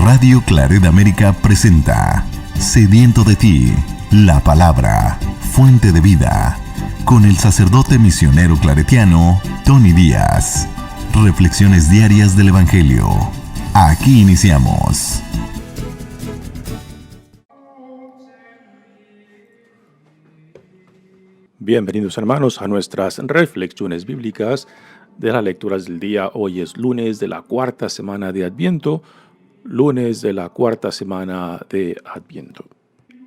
Radio Claret América presenta Sediento de ti, la palabra, fuente de vida, con el sacerdote misionero claretiano Tony Díaz. Reflexiones diarias del Evangelio. Aquí iniciamos. Bienvenidos hermanos a nuestras reflexiones bíblicas de las lecturas del día. Hoy es lunes de la cuarta semana de Adviento.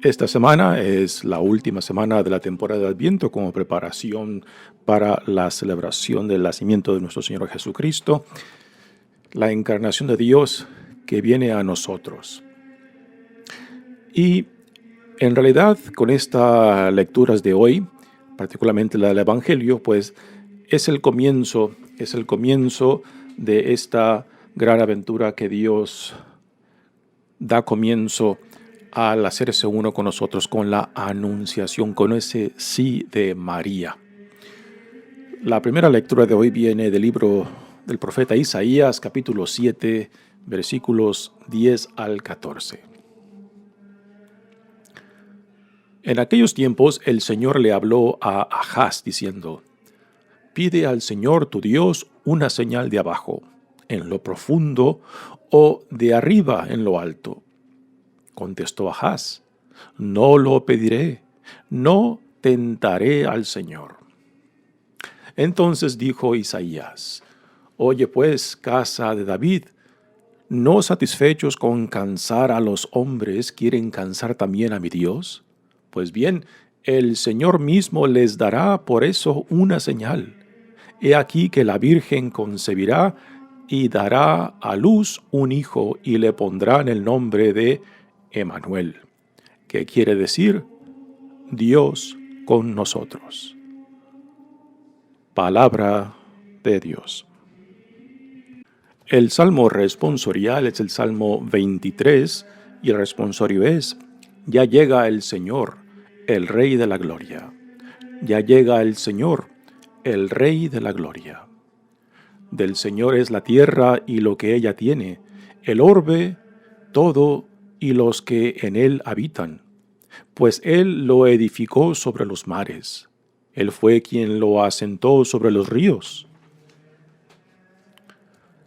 Esta semana es la última semana de la temporada de Adviento como preparación para la celebración del nacimiento de nuestro Señor Jesucristo, la encarnación de Dios que viene a nosotros. Y en realidad con estas lecturas de hoy, particularmente la del Evangelio, pues es el comienzo de esta gran aventura que Dios da comienzo al hacerse uno con nosotros, con la anunciación, con ese sí de María. La primera lectura de hoy viene del libro del profeta Isaías, capítulo 7, versículos 10 al 14. En aquellos tiempos el Señor le habló a Ahaz diciendo: «Pide al Señor tu Dios una señal de abajo, en lo profundo, o de arriba en lo alto». Contestó Ahaz: «No lo pediré, no tentaré al Señor». Entonces dijo Isaías: «Oye pues, casa de David, ¿no satisfechos con cansar a los hombres quieren cansar también a mi Dios? Pues bien, el Señor mismo les dará por eso una señal. He aquí que la Virgen concebirá y dará a luz un hijo y le pondrán el nombre de Emmanuel, que quiere decir Dios con nosotros». Palabra de Dios. El salmo responsorial es el Salmo 23 y el responsorio es: «Ya llega el Señor, el Rey de la Gloria. Ya llega el Señor, el Rey de la Gloria. Del Señor es la tierra y lo que ella tiene, el orbe, todo y los que en él habitan. Pues Él lo edificó sobre los mares. Él fue quien lo asentó sobre los ríos.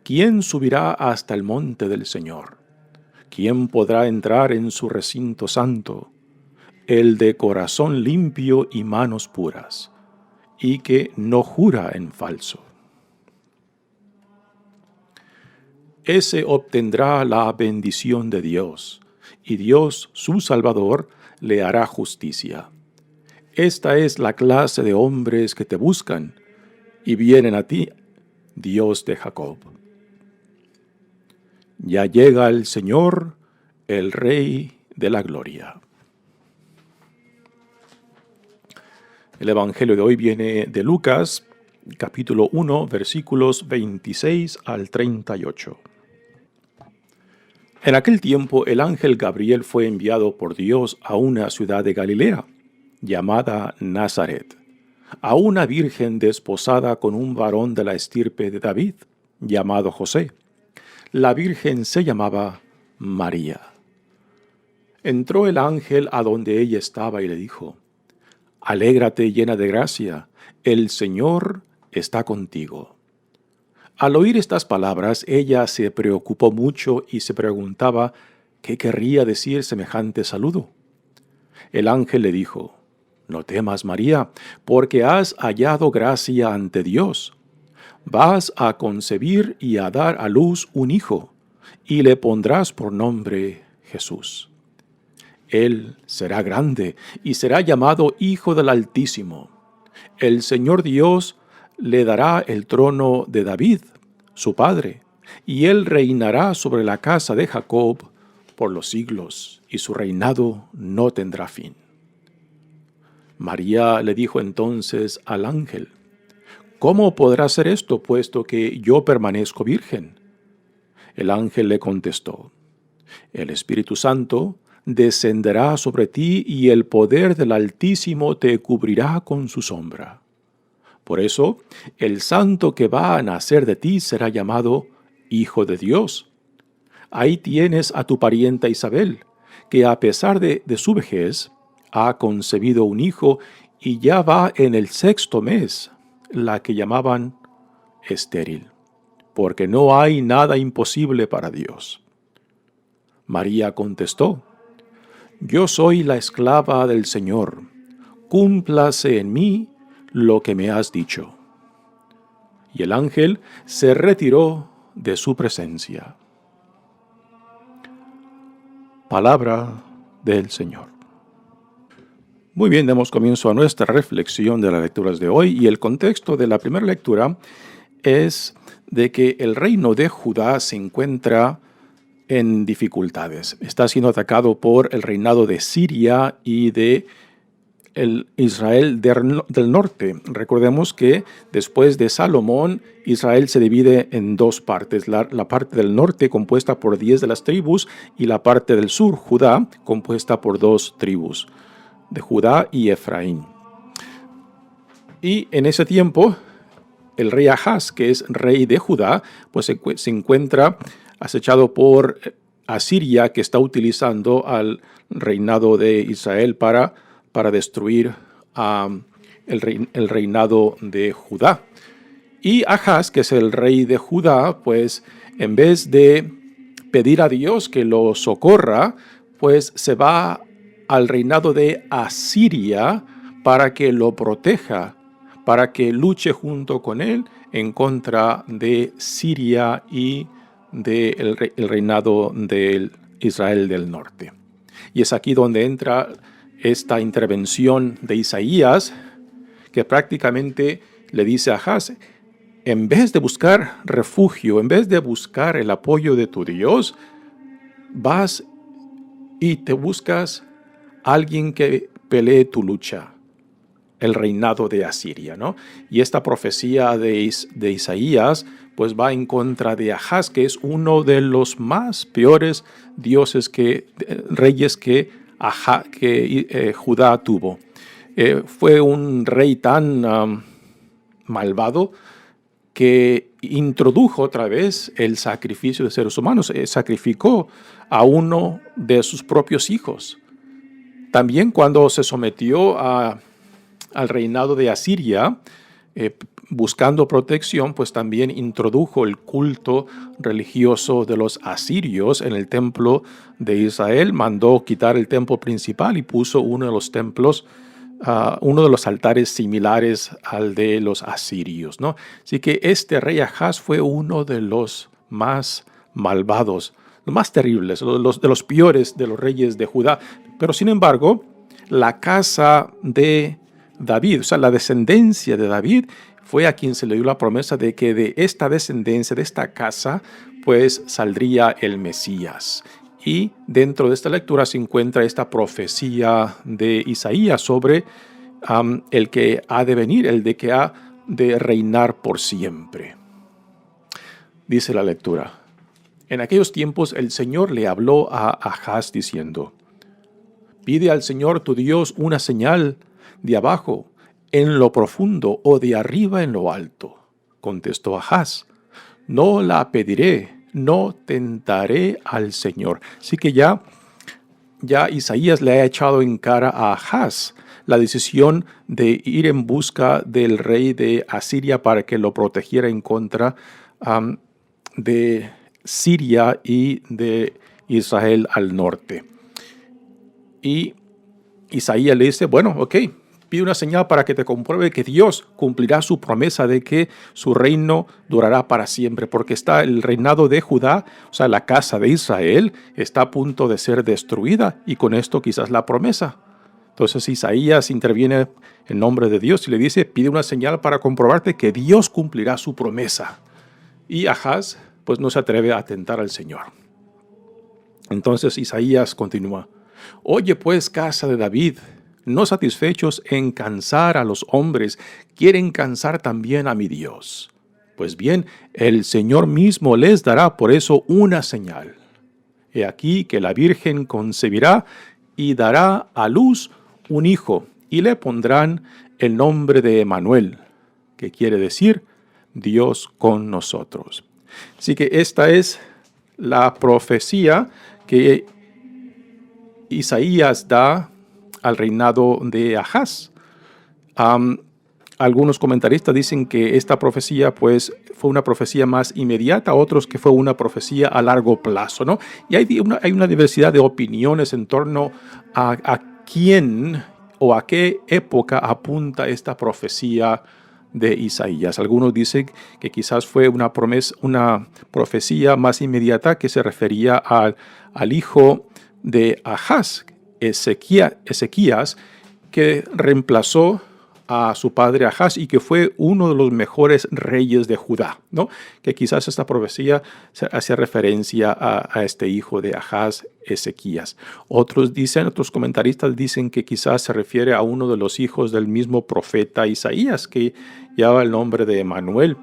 ¿Quién subirá hasta el monte del Señor? ¿Quién podrá entrar en su recinto santo? El de corazón limpio y manos puras, y que no jura en falso. Ese obtendrá la bendición de Dios, y Dios, su Salvador, le hará justicia. Esta es la clase de hombres que te buscan, y vienen a ti, Dios de Jacob. Ya llega el Señor, el Rey de la Gloria». El Evangelio de hoy viene de Lucas, capítulo 1, versículos 26 al 38. En aquel tiempo el ángel Gabriel fue enviado por Dios a una ciudad de Galilea, llamada Nazaret, a una virgen desposada con un varón de la estirpe de David, llamado José. La virgen se llamaba María. Entró el ángel a donde ella estaba y le dijo: «Alégrate llena de gracia, el Señor está contigo». Al oír estas palabras, ella se preocupó mucho y se preguntaba qué querría decir semejante saludo. El ángel le dijo: «No temas, María, porque has hallado gracia ante Dios. Vas a concebir y a dar a luz un hijo, y le pondrás por nombre Jesús. Él será grande y será llamado Hijo del Altísimo. El Señor Dios le dará el trono de David, su padre, y él reinará sobre la casa de Jacob por los siglos, y su reinado no tendrá fin». María le dijo entonces al ángel: «¿Cómo podrá ser esto, puesto que yo permanezco virgen?». El ángel le contestó: «El Espíritu Santo descenderá sobre ti y el poder del Altísimo te cubrirá con su sombra. Por eso, el santo que va a nacer de ti será llamado Hijo de Dios. Ahí tienes a tu parienta Isabel, que a pesar de su vejez, ha concebido un hijo y ya va en el 6º mes, la que llamaban estéril, porque no hay nada imposible para Dios. María contestó: Yo soy la esclava del Señor, cúmplase en mí lo que me has dicho. Y el ángel se retiró de su presencia. Palabra del Señor. Muy bien, damos comienzo a nuestra reflexión de las lecturas de hoy, y el contexto de la primera lectura es de que el reino de Judá se encuentra en dificultades. Está siendo atacado por el reinado de Siria y de el Israel del norte. Recordemos que después de Salomón, Israel se divide en dos partes. La parte del norte, compuesta por 10 de las tribus, y la parte del sur, Judá, compuesta por 2 tribus, de Judá y Efraín. Y en ese tiempo, el rey Ahaz, que es rey de Judá, pues se encuentra acechado por Asiria, que está utilizando al reinado de Israel para destruir el reinado de Judá. Y Ahaz, que es el rey de Judá, pues en vez de pedir a Dios que lo socorra, pues se va al reinado de Asiria para que lo proteja, para que luche junto con él en contra de Siria y del reinado de Israel del norte. Y es aquí donde entra esta intervención de Isaías, que prácticamente le dice a Ahaz: en vez de buscar refugio, en vez de buscar el apoyo de tu Dios, vas y te buscas a alguien que pelee tu lucha, el reinado de Asiria, ¿no? Y esta profecía de Isaías pues va en contra de Ahaz, que es uno de los más peores reyes que Judá tuvo. Fue un rey tan malvado que introdujo otra vez el sacrificio de seres humanos. Sacrificó a uno de sus propios hijos. También cuando se sometió al reinado de Asiria, buscando protección, pues también introdujo el culto religioso de los asirios en el templo de Israel. Mandó quitar el templo principal y puso uno de los templos, uno de los altares similares al de los asirios, ¿no? Así que este rey Ahaz fue uno de los más malvados, los más terribles, de los peores de los reyes de Judá. Pero sin embargo, la casa de David, o sea, la descendencia de David, fue a quien se le dio la promesa de que de esta descendencia, de esta casa, pues saldría el Mesías. Y dentro de esta lectura se encuentra esta profecía de Isaías sobre el que ha de venir, el de que ha de reinar por siempre. Dice la lectura: en aquellos tiempos el Señor le habló a Ahaz diciendo: pide al Señor tu Dios una señal de abajo en lo profundo o de arriba en lo alto. Contestó Ahaz: no la pediré, no tentaré al Señor. Así que ya Isaías le ha echado en cara a Ahaz la decisión de ir en busca del rey de Asiria para que lo protegiera en contra de Siria y de Israel al norte. Y Isaías le dice: bueno, ok, pide una señal para que te compruebe que Dios cumplirá su promesa de que su reino durará para siempre, porque está el reinado de Judá, o sea, la casa de Israel, está a punto de ser destruida, y con esto quizás la promesa. Entonces Isaías interviene en nombre de Dios y le dice: pide una señal para comprobarte que Dios cumplirá su promesa. Y Ahaz pues no se atreve a tentar al Señor. Entonces Isaías continúa: oye pues, casa de David, no satisfechos en cansar a los hombres, quieren cansar también a mi Dios. Pues bien, el Señor mismo les dará por eso una señal. He aquí que la Virgen concebirá y dará a luz un hijo, y le pondrán el nombre de Emmanuel, que quiere decir Dios con nosotros. Así que esta es la profecía que Isaías da al reinado de Ahaz. Algunos comentaristas dicen que esta profecía pues fue una profecía más inmediata, otros que fue una profecía a largo plazo, ¿no? Y hay una diversidad de opiniones en torno a quién o a qué época apunta esta profecía de Isaías. Algunos dicen que quizás fue una profecía más inmediata que se refería al hijo de Ahaz, Ezequías, que reemplazó a su padre Ahaz y que fue uno de los mejores reyes de Judá, ¿no? Que quizás esta profecía hacía referencia a este hijo de Ahaz, Ezequías. Otros comentaristas dicen que quizás se refiere a uno de los hijos del mismo profeta Isaías, que lleva el nombre de Emanuel.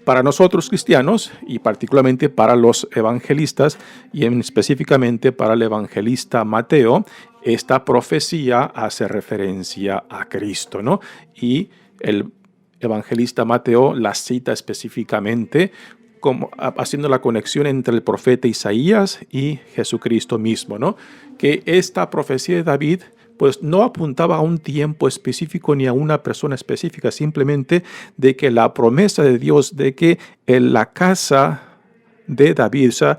Para nosotros cristianos, y particularmente para los evangelistas, y específicamente para el evangelista Mateo, esta profecía hace referencia a Cristo, ¿no? Y el evangelista Mateo la cita específicamente como haciendo la conexión entre el profeta Isaías y Jesucristo mismo, ¿no? Que esta profecía de David pues no apuntaba a un tiempo específico ni a una persona específica, simplemente de que la promesa de Dios de que en la casa de David, o sea,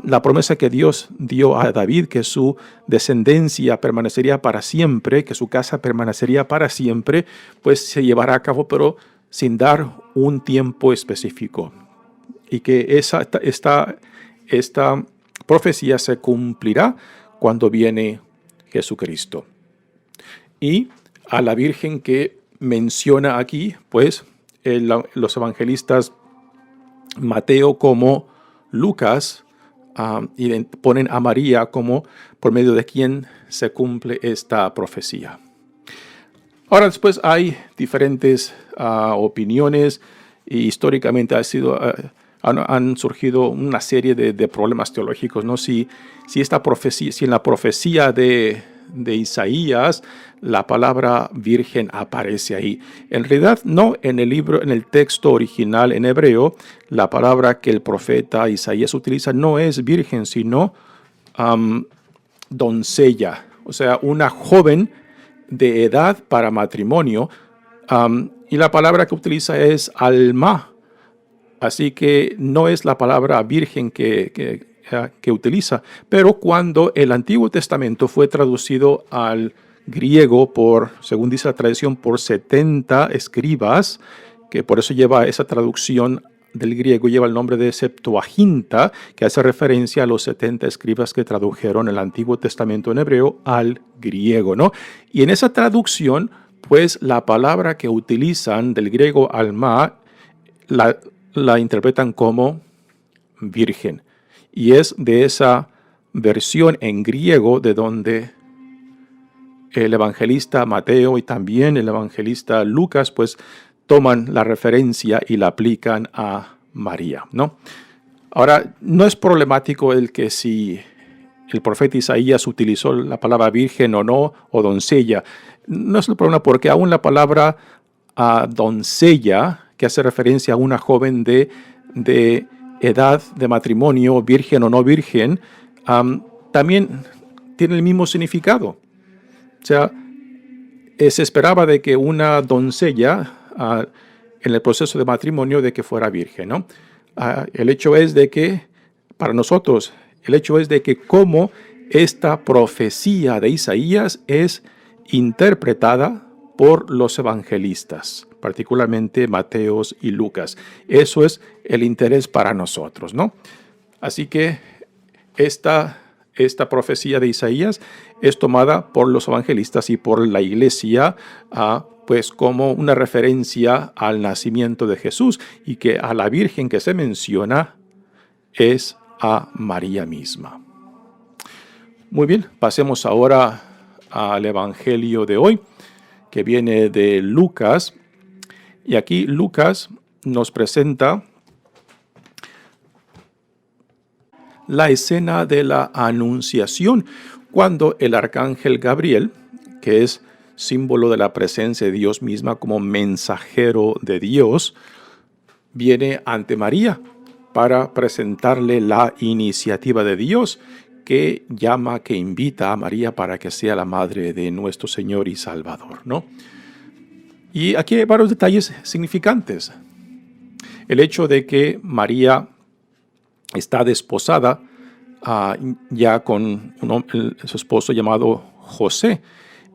la promesa que Dios dio a David, que su descendencia permanecería para siempre, que su casa permanecería para siempre, pues se llevará a cabo, pero sin dar un tiempo específico. Y que esta profecía se cumplirá cuando viene Jesucristo. Y a la Virgen que menciona aquí, pues los evangelistas Mateo como Lucas y ponen a María como por medio de quien se cumple esta profecía. Ahora después hay diferentes opiniones y históricamente han surgido una serie de problemas teológicos, ¿no? Si en la profecía de Isaías la palabra virgen aparece ahí. En realidad no, en el texto original en hebreo, la palabra que el profeta Isaías utiliza no es virgen, sino doncella, o sea, una joven de edad para matrimonio, y la palabra que utiliza es alma. Así que no es la palabra virgen que utiliza, pero cuando el Antiguo Testamento fue traducido al griego según dice la tradición, por 70 escribas, que por eso lleva esa traducción del griego, lleva el nombre de Septuaginta, que hace referencia a los 70 escribas que tradujeron el Antiguo Testamento en hebreo al griego, ¿no? Y en esa traducción, pues la palabra que utilizan del griego alma, la interpretan como virgen. Y es de esa versión en griego de donde el evangelista Mateo y también el evangelista Lucas pues toman la referencia y la aplican a María, ¿no? Ahora, no es problemático el que si el profeta Isaías utilizó la palabra virgen o no, o doncella. No es el problema porque aún la palabra doncella, que hace referencia a una joven de edad de matrimonio, virgen o no virgen, también tiene el mismo significado. O sea, se esperaba de que una doncella en el proceso de matrimonio de que fuera virgen, ¿no? El hecho es de que, para nosotros, cómo esta profecía de Isaías es interpretada por los evangelistas, particularmente Mateos y Lucas. Eso es el interés para nosotros, ¿no? Así que esta profecía de Isaías es tomada por los evangelistas y por la iglesia pues como una referencia al nacimiento de Jesús, y que a la Virgen que se menciona es a María misma. Muy bien, pasemos ahora al Evangelio de hoy, que viene de Lucas. Y aquí Lucas nos presenta la escena de la Anunciación, cuando el arcángel Gabriel, que es símbolo de la presencia de Dios misma como mensajero de Dios, viene ante María para presentarle la iniciativa de Dios que llama, que invita a María para que sea la madre de nuestro Señor y Salvador, ¿no? Y aquí hay varios detalles significantes. El hecho de que María está desposada ya con su esposo llamado José.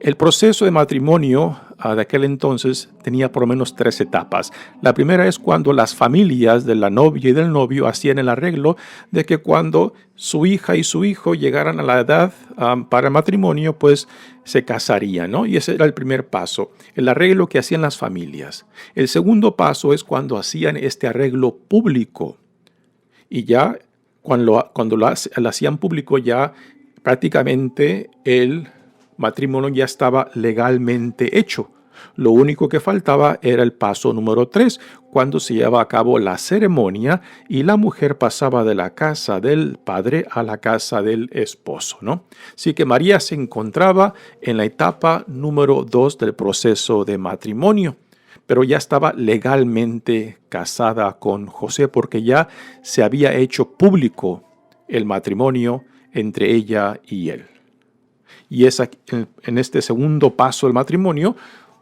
El proceso de matrimonio de aquel entonces tenía por lo menos 3 etapas. La primera es cuando las familias de la novia y del novio hacían el arreglo de que cuando su hija y su hijo llegaran a la edad para matrimonio, pues se casarían, ¿no? Y ese era el primer paso, el arreglo que hacían las familias. El segundo paso es cuando hacían este arreglo público. Y ya cuando lo hacían público, ya prácticamente el matrimonio ya estaba legalmente hecho. Lo único que faltaba era el paso número 3, cuando se llevaba a cabo la ceremonia y la mujer pasaba de la casa del padre a la casa del esposo, ¿no? Así que María se encontraba en la etapa número 2 del proceso de matrimonio, pero ya estaba legalmente casada con José porque ya se había hecho público el matrimonio entre ella y él. Y es en este segundo paso del matrimonio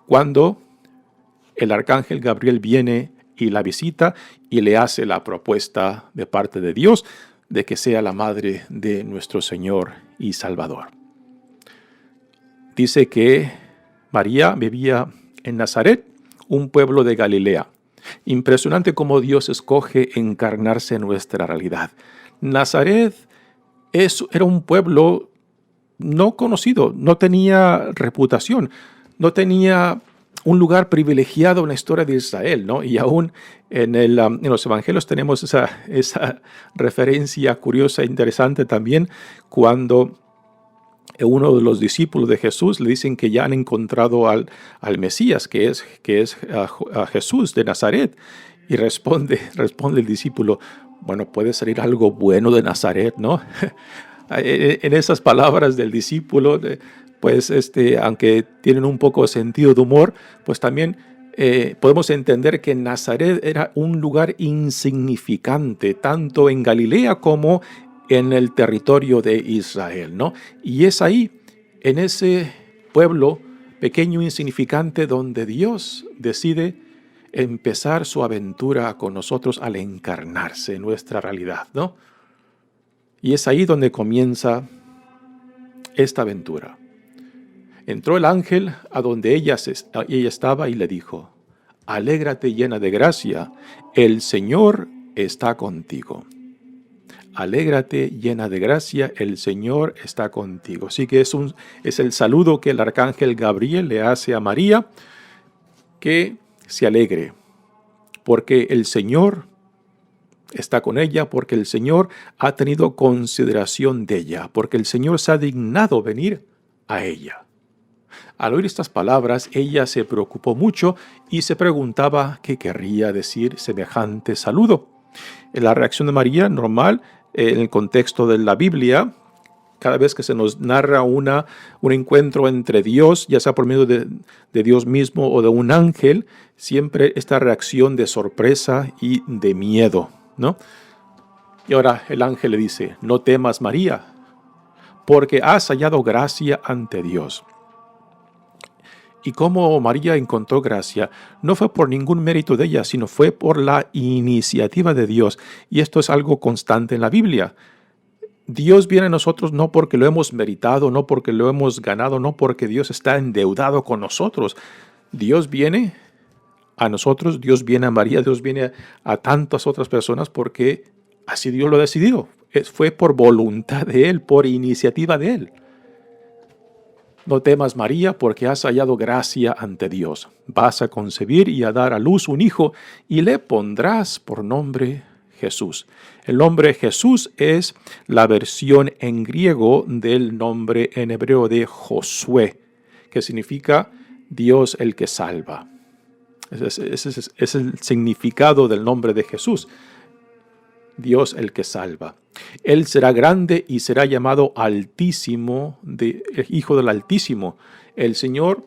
cuando el arcángel Gabriel viene y la visita y le hace la propuesta de parte de Dios de que sea la madre de nuestro Señor y Salvador. Dice que María vivía en Nazaret, un pueblo de Galilea. Impresionante cómo Dios escoge encarnarse en nuestra realidad. Nazaret era un pueblo no conocido, no tenía reputación, no tenía un lugar privilegiado en la historia de Israel, ¿no? Y aún en los evangelios tenemos esa referencia curiosa e interesante también cuando uno de los discípulos de Jesús le dicen que ya han encontrado al Mesías, que es a Jesús de Nazaret. Y responde el discípulo, bueno, puede salir algo bueno de Nazaret, ¿no? En esas palabras del discípulo, pues aunque tienen un poco de sentido de humor, pues también podemos entender que Nazaret era un lugar insignificante, tanto en Galilea como en el territorio de Israel, ¿no? Y es ahí, en ese pueblo pequeño e insignificante, donde Dios decide empezar su aventura con nosotros al encarnarse en nuestra realidad, ¿no? Y es ahí donde comienza esta aventura. Entró el ángel a donde ella estaba y le dijo, alégrate llena de gracia, el Señor está contigo. Alégrate llena de gracia, el Señor está contigo. Así que es el saludo que el arcángel Gabriel le hace a María, que se alegre, porque el Señor está con ella, porque el Señor ha tenido consideración de ella, porque el Señor se ha dignado venir a ella. Al oír estas palabras, ella se preocupó mucho y se preguntaba qué querría decir semejante saludo. La reacción de María, normal, en el contexto de la Biblia, cada vez que se nos narra un encuentro entre Dios, ya sea por medio de Dios mismo o de un ángel, siempre esta reacción de sorpresa y de miedo, ¿no? Y ahora el ángel le dice, no temas, María, porque has hallado gracia ante Dios. Y como María encontró gracia, no fue por ningún mérito de ella, sino fue por la iniciativa de Dios. Y esto es algo constante en la Biblia. Dios viene a nosotros no porque lo hemos meritado, no porque lo hemos ganado, no porque Dios está endeudado con nosotros. Dios viene a nosotros, Dios viene a María, Dios viene a tantas otras personas porque así Dios lo decidió. Fue por voluntad de Él, por iniciativa de Él. No temas, María, porque has hallado gracia ante Dios. Vas a concebir y a dar a luz un hijo y le pondrás por nombre Jesús. El nombre Jesús es la versión en griego del nombre en hebreo de Josué, que significa Dios el que salva. Ese es el significado del nombre de Jesús. Dios el que salva. Él será grande y será llamado Altísimo, Hijo del Altísimo. El Señor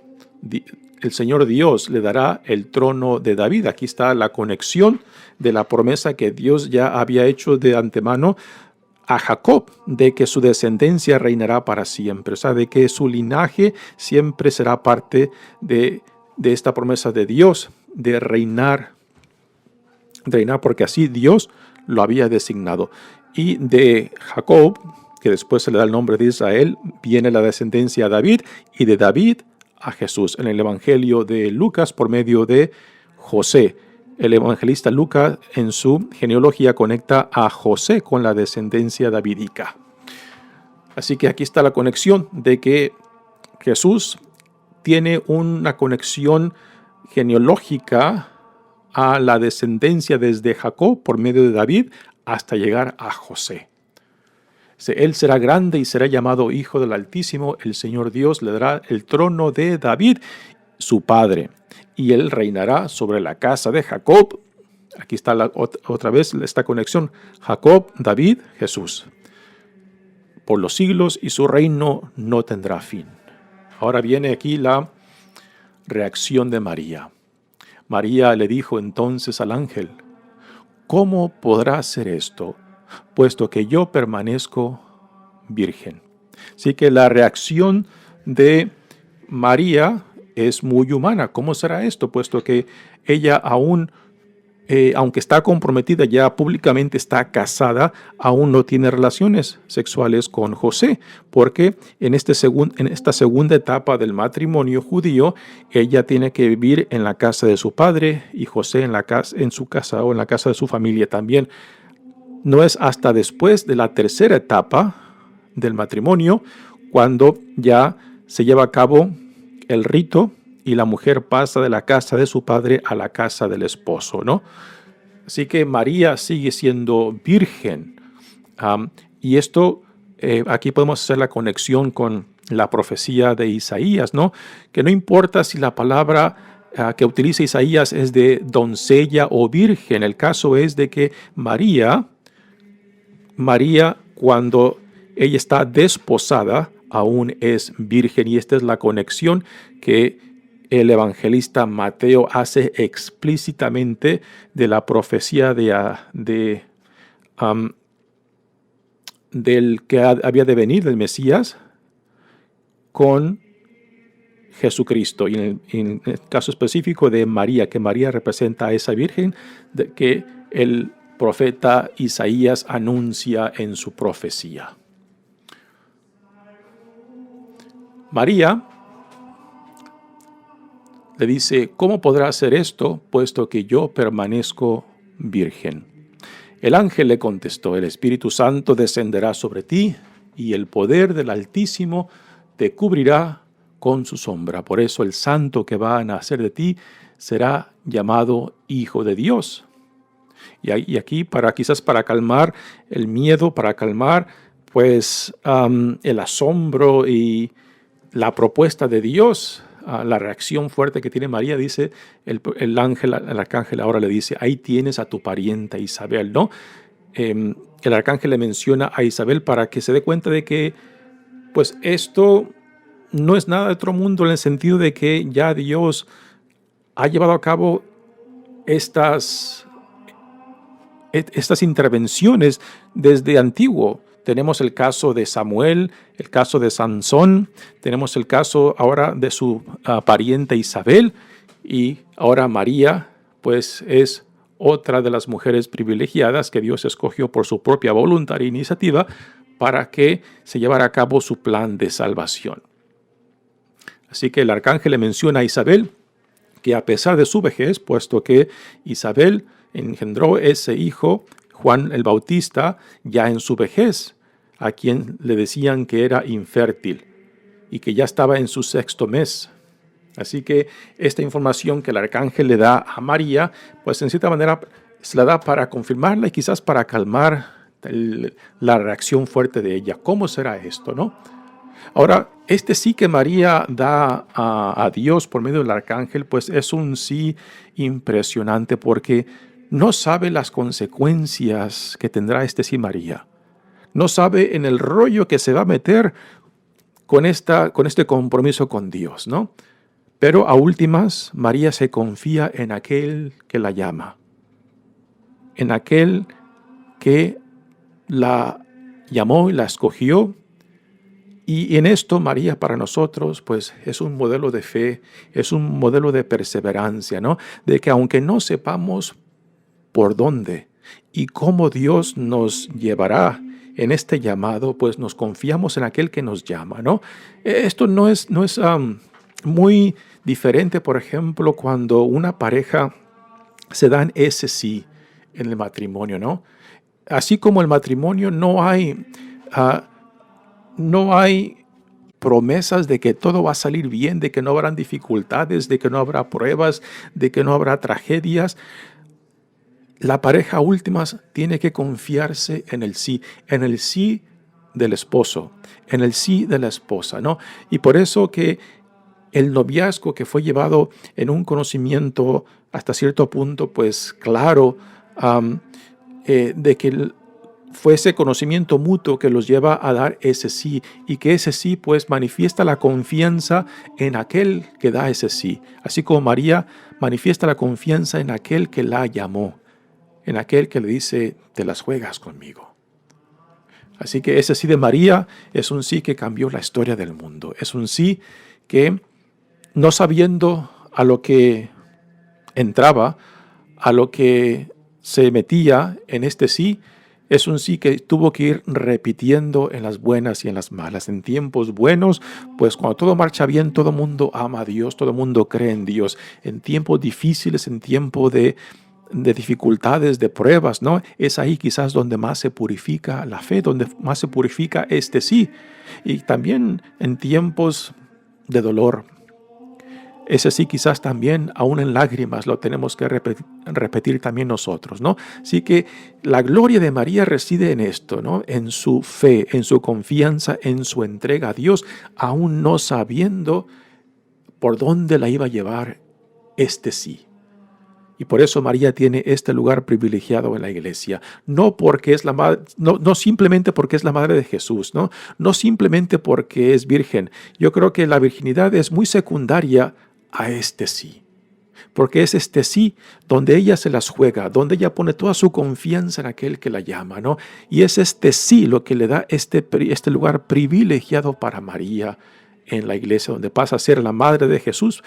el Señor Dios le dará el trono de David. Aquí está la conexión de la promesa que Dios ya había hecho de antemano a Jacob, de que su descendencia reinará para siempre, o sea, de que su linaje siempre será parte de esta promesa de Dios, de reinar, porque así Dios lo había designado. Y de Jacob, que después se le da el nombre de Israel, viene la descendencia a David, y de David a Jesús. En el Evangelio de Lucas, por medio de José, el evangelista Lucas en su genealogía conecta a José con la descendencia davídica. Así que aquí está la conexión de que Jesús tiene una conexión genealógica a la descendencia desde Jacob por medio de David hasta llegar a José. Él será grande y será llamado Hijo del Altísimo. El Señor Dios le dará el trono de David, su padre, y él reinará sobre la casa de Jacob. Aquí está otra vez esta conexión. Jacob, David, Jesús. Por los siglos, y su reino no tendrá fin. Ahora viene aquí la reacción de María. María le dijo entonces al ángel: ¿cómo podrá ser esto, puesto que yo permanezco virgen? Así que la reacción de María es muy humana. ¿Cómo será esto? Puesto que ella aún, aunque está comprometida, ya públicamente está casada, aún no tiene relaciones sexuales con José, porque en esta segunda etapa del matrimonio judío, ella tiene que vivir en la casa de su padre y José en su casa o en la casa de su familia también. No es hasta después de la tercera etapa del matrimonio cuando ya se lleva a cabo el rito y la mujer pasa de la casa de su padre a la casa del esposo, ¿no? Así que María sigue siendo virgen. Y esto, aquí podemos hacer la conexión con la profecía de Isaías, ¿no? Que no importa si la palabra que utiliza Isaías es de doncella o virgen. El caso es de que María, cuando ella está desposada, aún es virgen, y esta es la conexión que el evangelista Mateo hace explícitamente de la profecía del que había de venir, del Mesías, con Jesucristo, y en el caso específico de María, que María representa a esa virgen que el profeta Isaías anuncia en su profecía. María le dice: ¿cómo podrá hacer esto, puesto que yo permanezco virgen? El ángel le contestó: el Espíritu Santo descenderá sobre ti, y el poder del Altísimo te cubrirá con su sombra. Por eso el santo que va a nacer de ti será llamado Hijo de Dios. Y aquí, quizás para calmar el miedo, para calmar el asombro y la propuesta de Dios, la reacción fuerte que tiene María, dice el arcángel ahora le dice: ahí tienes a tu parienta Isabel, ¿no? El arcángel le menciona a Isabel para que se dé cuenta de que pues esto no es nada de otro mundo, en el sentido de que ya Dios ha llevado a cabo estas intervenciones desde antiguo. Tenemos el caso de Samuel, el caso de Sansón, tenemos el caso ahora de su pariente Isabel, y ahora María pues es otra de las mujeres privilegiadas que Dios escogió por su propia voluntad e iniciativa para que se llevara a cabo su plan de salvación. Así que el arcángel le menciona a Isabel que a pesar de su vejez, puesto que Isabel engendró ese hijo, Juan el Bautista, ya en su vejez, a quien le decían que era infértil y que ya estaba en su 6º mes. Así que esta información que el arcángel le da a María, pues en cierta manera se la da para confirmarla y quizás para calmar la reacción fuerte de ella. ¿Cómo será esto, no? Ahora, sí que María da a Dios por medio del arcángel, pues es un sí impresionante, porque no sabe las consecuencias que tendrá sí María. No sabe en el rollo que se va a meter con este compromiso con Dios, ¿no? Pero a últimas, María se confía en aquel que la llama, en aquel que la llamó y la escogió. Y en esto María para nosotros pues es un modelo de fe, es un modelo de perseverancia, ¿no? De que aunque no sepamos por dónde y cómo Dios nos llevará en este llamado, pues nos confiamos en aquel que nos llama, ¿no? Esto no es muy diferente, por ejemplo, cuando una pareja se dan ese sí en el matrimonio, ¿no? Así como el matrimonio no hay promesas de que todo va a salir bien, de que no habrán dificultades, de que no habrá pruebas, de que no habrá tragedias. La pareja últimas tiene que confiarse en el sí del esposo, en el sí de la esposa, ¿no? Y por eso que el noviazgo que fue llevado en un conocimiento hasta cierto punto, pues claro, de que fue ese conocimiento mutuo que los lleva a dar ese sí, y que ese sí pues manifiesta la confianza en aquel que da ese sí, así como María manifiesta la confianza en aquel que la llamó, en aquel que le dice, te las juegas conmigo. Así que ese sí de María es un sí que cambió la historia del mundo, es un sí que, no sabiendo a lo que entraba, a lo que se metía en este sí, es un sí que tuvo que ir repitiendo en las buenas y en las malas. En tiempos buenos, pues cuando todo marcha bien, todo el mundo ama a Dios, todo el mundo cree en Dios. En tiempos difíciles, en tiempos de dificultades, de pruebas, ¿no? Es ahí quizás donde más se purifica la fe, donde más se purifica este sí. Y también en tiempos de dolor. Ese sí quizás también, aún en lágrimas, lo tenemos que repetir también nosotros, ¿no? Así que la gloria de María reside en esto, ¿no? En su fe, en su confianza, en su entrega a Dios, aún no sabiendo por dónde la iba a llevar este sí. Y por eso María tiene este lugar privilegiado en la iglesia. No porque es la madre, no simplemente porque es la madre de Jesús, ¿no? No simplemente porque es virgen. Yo creo que la virginidad es muy secundaria a este sí. Porque es este sí donde ella se las juega, donde ella pone toda su confianza en aquel que la llama, ¿no? Y es este sí lo que le da este lugar privilegiado para María en la iglesia, donde pasa a ser la madre de Jesús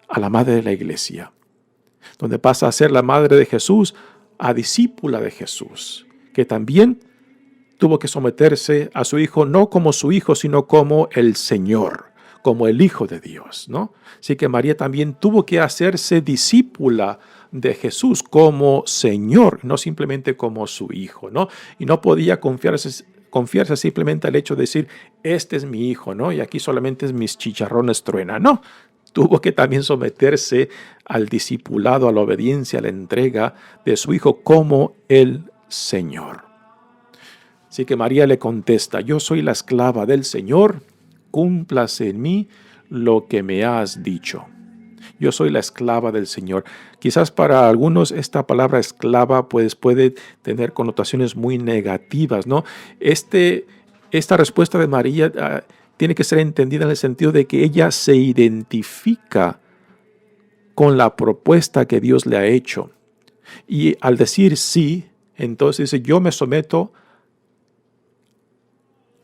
a la madre de la iglesia. Donde pasa a ser la madre de Jesús a discípula de Jesús, que también tuvo que someterse a su hijo, no como su hijo, sino como el Señor, como el Hijo de Dios, ¿no? Así que María también tuvo que hacerse discípula de Jesús como Señor, no simplemente como su hijo, ¿no? Y no podía confiarse simplemente al hecho de decir, este es mi hijo, ¿no? Y aquí solamente es mis chicharrones truenan, no. Tuvo que también someterse al discipulado, a la obediencia, a la entrega de su hijo como el Señor. Así que María le contesta, yo soy la esclava del Señor, cúmplase en mí lo que me has dicho. Yo soy la esclava del Señor. Quizás para algunos esta palabra esclava pues puede tener connotaciones muy negativas, ¿no? Esta respuesta de María tiene que ser entendida en el sentido de que ella se identifica con la propuesta que Dios le ha hecho. Y al decir sí, entonces dice, yo me someto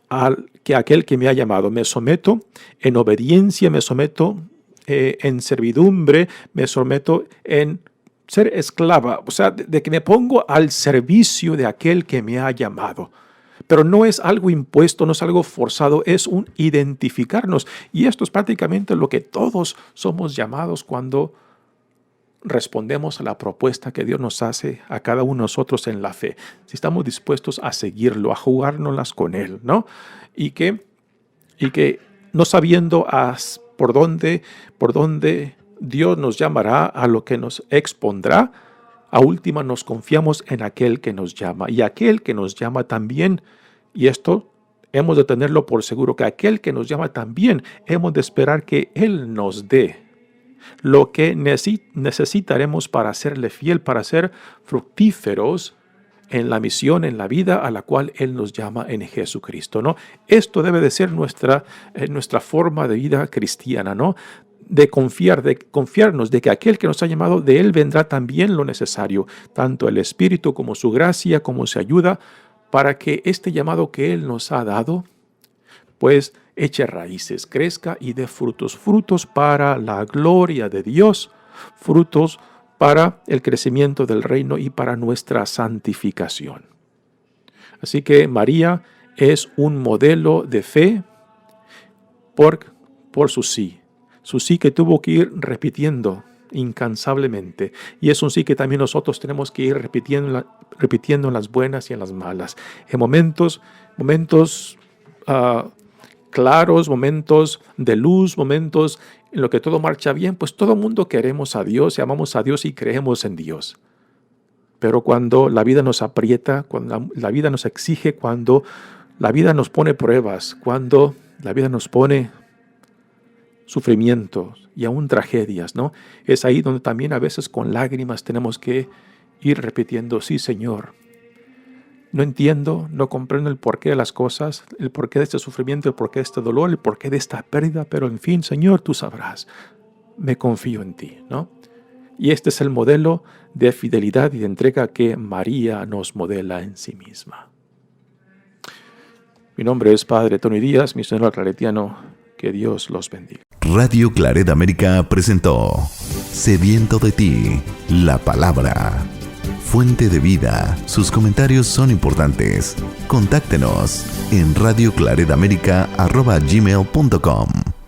a aquel que me ha llamado. Me someto en obediencia, me someto en servidumbre, me someto en ser esclava. O sea, de que me pongo al servicio de aquel que me ha llamado. Pero no es algo impuesto, no es algo forzado, es un identificarnos. Y esto es prácticamente lo que todos somos llamados cuando respondemos a la propuesta que Dios nos hace a cada uno de nosotros en la fe. Si estamos dispuestos a seguirlo, a jugárnoslas con Él, ¿no? Y que no sabiendo por dónde Dios nos llamará, a lo que nos expondrá, a última nos confiamos en aquel que nos llama. Y aquel que nos llama también, y esto hemos de tenerlo por seguro, que aquel que nos llama también hemos de esperar que Él nos dé lo que necesitaremos para serle fiel, para ser fructíferos en la misión, en la vida a la cual Él nos llama en Jesucristo, ¿no? Esto debe de ser nuestra forma de vida cristiana, ¿no? de confiarnos de que aquel que nos ha llamado, de Él vendrá también lo necesario, tanto el Espíritu como su gracia, como su ayuda, para que este llamado que Él nos ha dado, pues eche raíces, crezca y dé frutos, frutos para la gloria de Dios, frutos para el crecimiento del reino y para nuestra santificación. Así que María es un modelo de fe por su sí que tuvo que ir repitiendo incansablemente, y es un sí que también nosotros tenemos que ir repitiendo en las buenas y en las malas, en momentos claros, momentos de luz, momentos en los que todo marcha bien, pues todo mundo queremos a Dios y amamos a Dios y creemos en Dios. Pero cuando la vida nos aprieta, cuando la vida nos exige, cuando la vida nos pone pruebas, cuando la vida nos pone sufrimientos y aún tragedias, ¿no? Es ahí donde también a veces con lágrimas tenemos que ir repitiendo, sí, Señor, no entiendo, no comprendo el porqué de las cosas, el porqué de este sufrimiento, el porqué de este dolor, el porqué de esta pérdida, pero en fin, Señor, tú sabrás, me confío en ti, ¿no? Y este es el modelo de fidelidad y de entrega que María nos modela en sí misma. Mi nombre es Padre Tony Díaz, misionero claretiano. Que Dios los bendiga. Radio Claret América presentó Sediento de ti, la palabra. Fuente de vida. Sus comentarios son importantes. Contáctenos en radioclaretamerica@gmail.com.